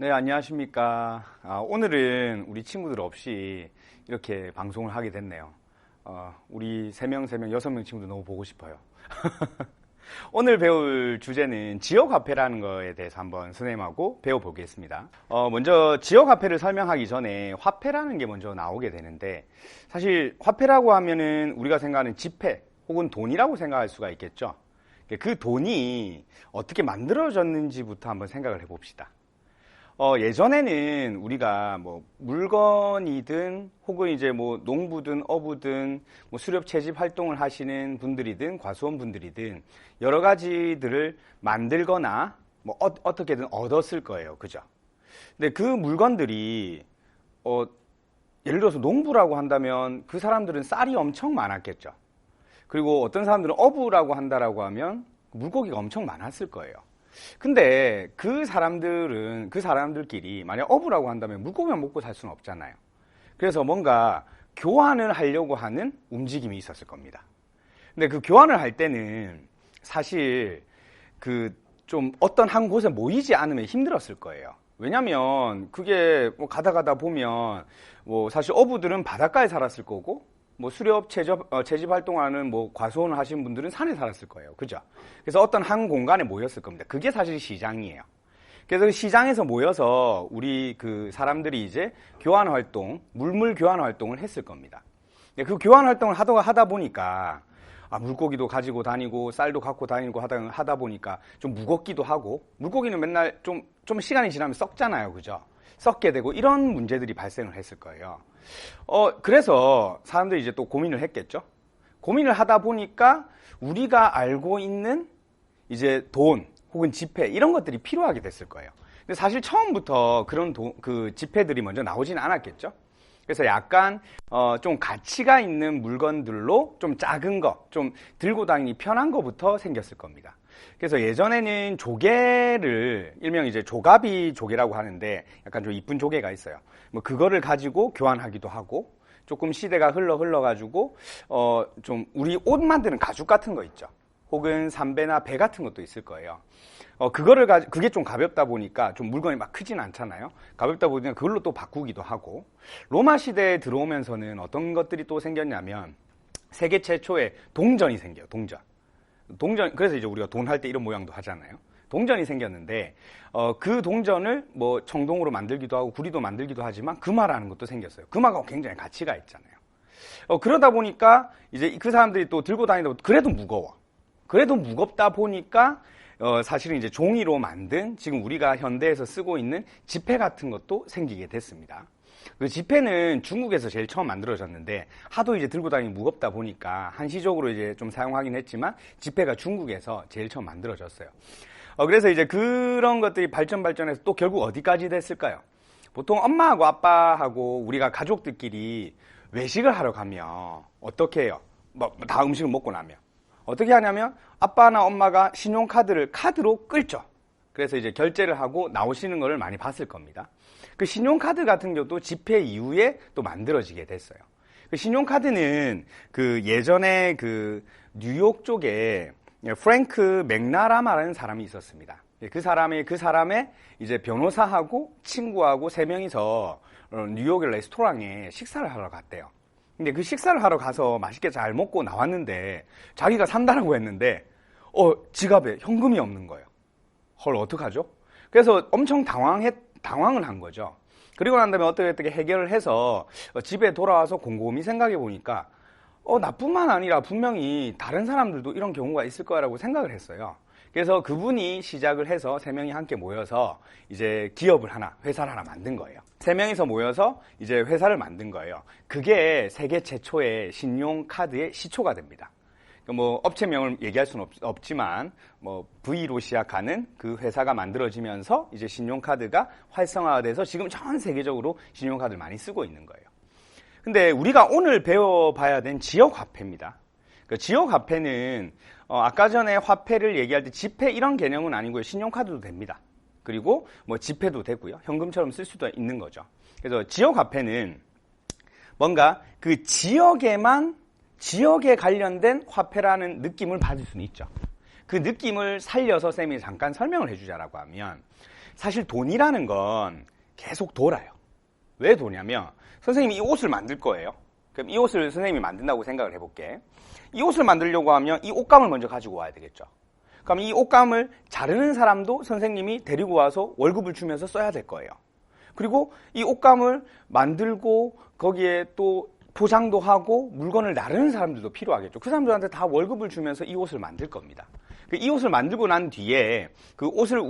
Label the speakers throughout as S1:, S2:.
S1: 네, 안녕하십니까. 오늘은 우리 친구들 없이 이렇게 방송을 하게 됐네요. 우리 3명, 6명 친구들 너무 보고 싶어요. 오늘 배울 주제는 지역화폐라는 거에 대해서 한번 선생님하고 배워보겠습니다. 먼저 지역화폐를 설명하기 전에 화폐라는 게 먼저 나오게 되는데, 사실 화폐라고 하면은 우리가 생각하는 지폐 혹은 돈이라고 생각할 수가 있겠죠. 그 돈이 어떻게 만들어졌는지부터 한번 생각을 해봅시다. 예전에는 우리가 뭐 물건이든 혹은 이제 뭐 농부든 어부든 뭐 수렵 채집 활동을 하시는 분들이든 과수원 분들이든 여러 가지들을 만들거나 뭐 어떻게든 얻었을 거예요. 그죠? 근데 그 물건들이 예를 들어서 농부라고 한다면 그 사람들은 쌀이 엄청 많았겠죠. 그리고 어떤 사람들은 어부라고 한다라고 하면 물고기가 엄청 많았을 거예요. 근데 그 사람들끼리 만약 어부라고 한다면 물고기만 먹고 살 수는 없잖아요. 그래서 뭔가 교환을 하려고 하는 움직임이 있었을 겁니다. 근데 그 교환을 할 때는 사실 좀 어떤 한 곳에 모이지 않으면 힘들었을 거예요. 왜냐면 그게 뭐 가다 보면 뭐 사실 어부들은 바닷가에 살았을 거고 뭐 수렵 채집 활동하는 뭐 과수원을 하시는 분들은 산에 살았을 거예요. 그죠? 그래서 어떤 한 공간에 모였을 겁니다. 그게 사실 시장이에요. 그래서 그 시장에서 모여서 우리 그 사람들이 이제 교환 활동, 물물 교환 활동을 했을 겁니다. 그 교환 활동을 하다 보니까 물고기도 가지고 다니고 쌀도 갖고 다니고 하다 보니까 좀 무겁기도 하고, 물고기는 맨날 좀 시간이 지나면 썩잖아요. 그죠? 썩게 되고 이런 문제들이 발생을 했을 거예요. 그래서 사람들이 이제 또 고민을 했겠죠. 고민을 하다 보니까 우리가 알고 있는 이제 돈 혹은 지폐 이런 것들이 필요하게 됐을 거예요. 근데 사실 처음부터 그런 그 지폐들이 먼저 나오지는 않았겠죠. 그래서 약간 좀 가치가 있는 물건들로 좀 작은 거, 좀 들고 다니기 편한 거부터 생겼을 겁니다. 그래서 예전에는 조개를 일명 이제 조가비 조개라고 하는데 약간 좀 이쁜 조개가 있어요. 뭐 그거를 가지고 교환하기도 하고, 조금 시대가 흘러가지고 좀 우리 옷 만드는 가죽 같은 거 있죠. 혹은 삼배나 배 같은 것도 있을 거예요. 그게 좀 가볍다 보니까 좀 물건이 막 크진 않잖아요. 가볍다 보니까 그걸로 또 바꾸기도 하고, 로마 시대에 들어오면서는 어떤 것들이 또 생겼냐면 세계 최초의 동전이 생겨요. 동전, 그래서 이제 우리가 돈 할 때 이런 모양도 하잖아요. 동전이 생겼는데, 그 동전을 뭐 청동으로 만들기도 하고 구리도 만들기도 하지만 금화라는 것도 생겼어요. 금화가 굉장히 가치가 있잖아요. 그러다 보니까 이제 그 사람들이 또 들고 다니다 보니까 그래도 무거워. 그래도 무겁다 보니까, 사실은 이제 종이로 만든 지금 우리가 현대에서 쓰고 있는 지폐 같은 것도 생기게 됐습니다. 그 지폐는 중국에서 제일 처음 만들어졌는데, 하도 이제 들고 다니기 무겁다 보니까 한시적으로 이제 좀 사용하긴 했지만 지폐가 중국에서 제일 처음 만들어졌어요. 그래서 이제 그런 것들이 발전해서 또 결국 어디까지 됐을까요? 보통 엄마하고 아빠하고 우리가 가족들끼리 외식을 하러 가면 어떻게 해요? 다 음식을 먹고 나면 어떻게 하냐면 아빠나 엄마가 카드로 끌죠. 그래서 이제 결제를 하고 나오시는 거를 많이 봤을 겁니다. 그 신용카드 같은 경우도 지폐 이후에 또 만들어지게 됐어요. 그 신용카드는 그 예전에 그 뉴욕 쪽에 프랭크 맥나라마라는 사람이 있었습니다. 그 사람의 이제 변호사하고 친구하고 3명이서 뉴욕의 레스토랑에 식사를 하러 갔대요. 근데 그 식사를 하러 가서 맛있게 잘 먹고 나왔는데 자기가 산다라고 했는데 지갑에 현금이 없는 거예요. 헐, 어떡하죠? 그래서 엄청 당황을 한 거죠. 그리고 난 다음에 어떻게 해결을 해서 집에 돌아와서 곰곰이 생각해 보니까 나뿐만 아니라 분명히 다른 사람들도 이런 경우가 있을 거라고 생각을 했어요. 그래서 그분이 시작을 해서 3명이 함께 모여서 이제 회사를 하나 만든 거예요. 3명이서 모여서 이제 회사를 만든 거예요. 그게 세계 최초의 신용카드의 시초가 됩니다. 뭐 업체명을 얘기할 수는 없지만 뭐 V로 시작하는 그 회사가 만들어지면서 이제 신용카드가 활성화돼서 지금 전 세계적으로 신용카드를 많이 쓰고 있는 거예요. 근데 우리가 오늘 배워봐야 된 지역화폐입니다. 그 지역화폐는 아까 전에 화폐를 얘기할 때 지폐 이런 개념은 아니고요. 신용카드도 됩니다. 그리고 뭐 지폐도 되고요. 현금처럼 쓸 수도 있는 거죠. 그래서 지역화폐는 뭔가 그 지역에 관련된 화폐라는 느낌을 받을 수는 있죠. 그 느낌을 살려서 쌤이 잠깐 설명을 해주자라고 하면 사실 돈이라는 건 계속 돌아요. 왜 도냐면 선생님이 이 옷을 만들 거예요. 그럼 이 옷을 선생님이 만든다고 생각을 해볼게. 이 옷을 만들려고 하면 이 옷감을 먼저 가지고 와야 되겠죠. 그럼 이 옷감을 자르는 사람도 선생님이 데리고 와서 월급을 주면서 써야 될 거예요. 그리고 이 옷감을 만들고 거기에 또 포장도 하고 물건을 나르는 사람들도 필요하겠죠. 그 사람들한테 다 월급을 주면서 이 옷을 만들 겁니다. 이 옷을 만들고 난 뒤에 그 옷을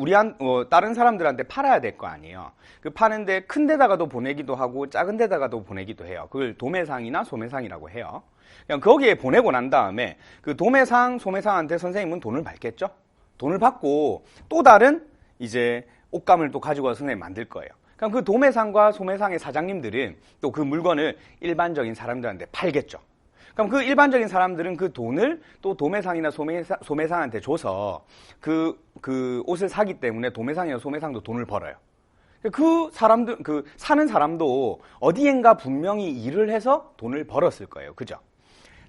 S1: 다른 사람들한테 팔아야 될 거 아니에요. 그 파는데 큰 데다가도 보내기도 하고 작은 데다가도 보내기도 해요. 그걸 도매상이나 소매상이라고 해요. 그냥 거기에 보내고 난 다음에 그 도매상, 소매상한테 선생님은 돈을 받겠죠. 돈을 받고 또 다른 이제 옷감을 또 가지고 와서 선생님이 만들 거예요. 그럼 그 도매상과 소매상의 사장님들은 또 그 물건을 일반적인 사람들한테 팔겠죠. 그럼 그 일반적인 사람들은 그 돈을 또 도매상이나 소매상한테 줘서 그 옷을 사기 때문에 도매상이나 소매상도 돈을 벌어요. 그 사람들, 그 사는 사람도 어디엔가 분명히 일을 해서 돈을 벌었을 거예요. 그죠?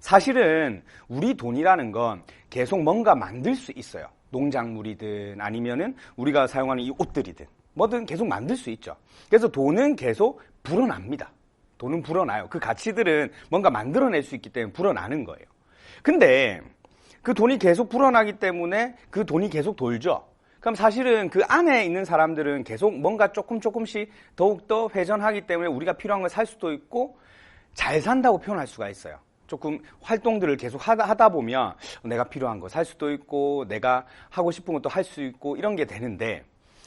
S1: 사실은 우리 돈이라는 건 계속 뭔가 만들 수 있어요. 농작물이든 아니면은 우리가 사용하는 이 옷들이든 뭐든 계속 만들 수 있죠. 그래서 돈은 계속 불어납니다. 돈은 불어나요. 그 가치들은 뭔가 만들어낼 수 있기 때문에 불어나는 거예요. 근데 그 돈이 계속 불어나기 때문에 그 돈이 계속 돌죠. 그럼 사실은 그 안에 있는 사람들은 계속 뭔가 조금씩 더욱더 회전하기 때문에 우리가 필요한 걸 살 수도 있고 잘 산다고 표현할 수가 있어요. 조금 활동들을 계속 하다 보면 내가 필요한 거 살 수도 있고 내가 하고 싶은 것도 할 수 있고 이런 게 되는데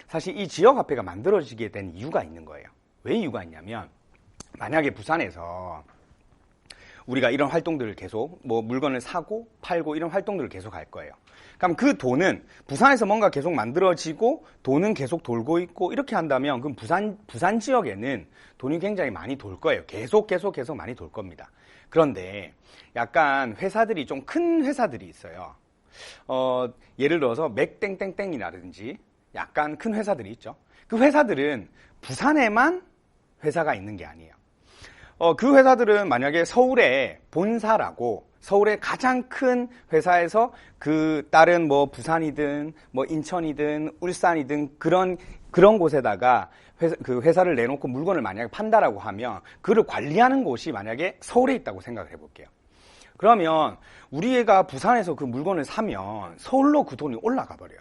S1: 사실 이 지역화폐가 만들어지게 된 이유가 있는 거예요. 왜 이유가 있냐면 만약에 부산에서 우리가 이런 활동들을 계속 뭐 물건을 사고 팔고 이런 활동들을 계속 할 거예요. 그럼 그 돈은 부산에서 뭔가 계속 만들어지고 돈은 계속 돌고 있고 이렇게 한다면 그럼 부산 지역에는 돈이 굉장히 많이 돌 거예요. 계속 많이 돌 겁니다. 그런데 약간 회사들이 좀 큰 회사들이 있어요. 예를 들어서 맥땡땡땡이라든지 약간 큰 회사들이 있죠. 그 회사들은 부산에만 회사가 있는 게 아니에요. 그 회사들은 만약에 서울에 본사라고 서울의 가장 큰 회사에서 그 다른 뭐 부산이든 뭐 인천이든 울산이든 그런 곳에다가 그 회사를 내놓고 물건을 만약에 판다라고 하면 그를 관리하는 곳이 만약에 서울에 있다고 생각을 해볼게요. 그러면 우리가 부산에서 그 물건을 사면 서울로 그 돈이 올라가 버려요.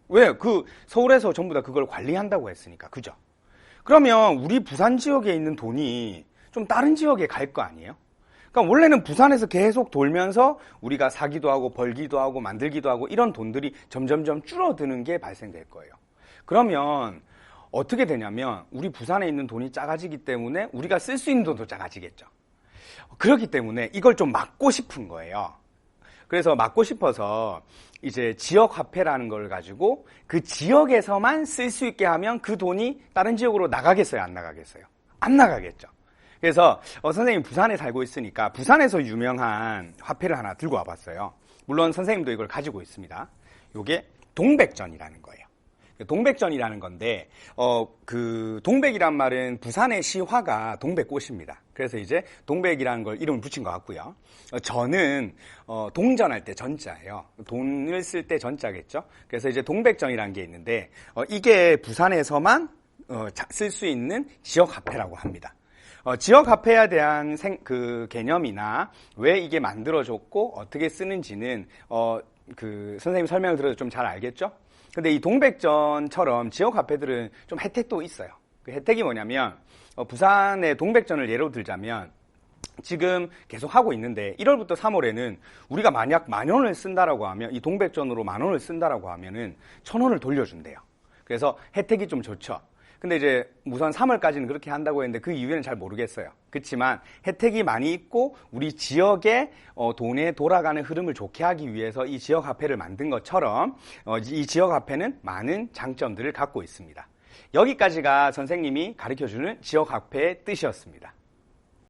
S1: 왜? 그 서울에서 전부 다 그걸 관리한다고 했으니까. 그죠? 그러면 우리 부산 지역에 있는 돈이 좀 다른 지역에 갈 거 아니에요? 그러니까 원래는 부산에서 계속 돌면서 우리가 사기도 하고 벌기도 하고 만들기도 하고 이런 돈들이 점점점 줄어드는 게 발생될 거예요. 그러면 어떻게 되냐면 우리 부산에 있는 돈이 작아지기 때문에 우리가 쓸 수 있는 돈도 작아지겠죠. 그렇기 때문에 이걸 좀 막고 싶은 거예요. 그래서 막고 싶어서 이제 지역화폐라는 걸 가지고 그 지역에서만 쓸 수 있게 하면 그 돈이 다른 지역으로 나가겠어요? 안 나가겠어요? 안 나가겠죠. 그래서 선생님 부산에 살고 있으니까 부산에서 유명한 화폐를 하나 들고 와봤어요. 물론 선생님도 이걸 가지고 있습니다. 이게 동백전이라는 거예요. 동백전이라는 건데 그 동백이란 말은 부산의 시화가 동백꽃입니다. 그래서 이제 동백이라는 걸 이름을 붙인 것 같고요. 전은 동전할 때 전자예요. 돈을 쓸 때 전자겠죠. 그래서 이제 동백전이라는 게 있는데 이게 부산에서만 쓸 수 있는 지역화폐라고 합니다. 지역화폐에 대한 그 개념이나 왜 이게 만들어졌고 어떻게 쓰는지는 그 선생님 설명을 들어도 좀 잘 알겠죠? 근데 이 동백전처럼 지역화폐들은 좀 혜택도 있어요. 그 혜택이 뭐냐면 부산의 동백전을 예로 들자면 지금 계속 하고 있는데 1월부터 3월에는 우리가 만약 10,000원을 쓴다라고 하면 이 동백전으로 10,000원을 쓴다라고 하면은 1,000원을 돌려준대요. 그래서 혜택이 좀 좋죠. 근데 이제 우선 3월까지는 그렇게 한다고 했는데 그 이유는 잘 모르겠어요. 그렇지만 혜택이 많이 있고 우리 지역의 돈의 돌아가는 흐름을 좋게 하기 위해서 이 지역화폐를 만든 것처럼 이 지역화폐는 많은 장점들을 갖고 있습니다. 여기까지가 선생님이 가르쳐주는 지역화폐의 뜻이었습니다.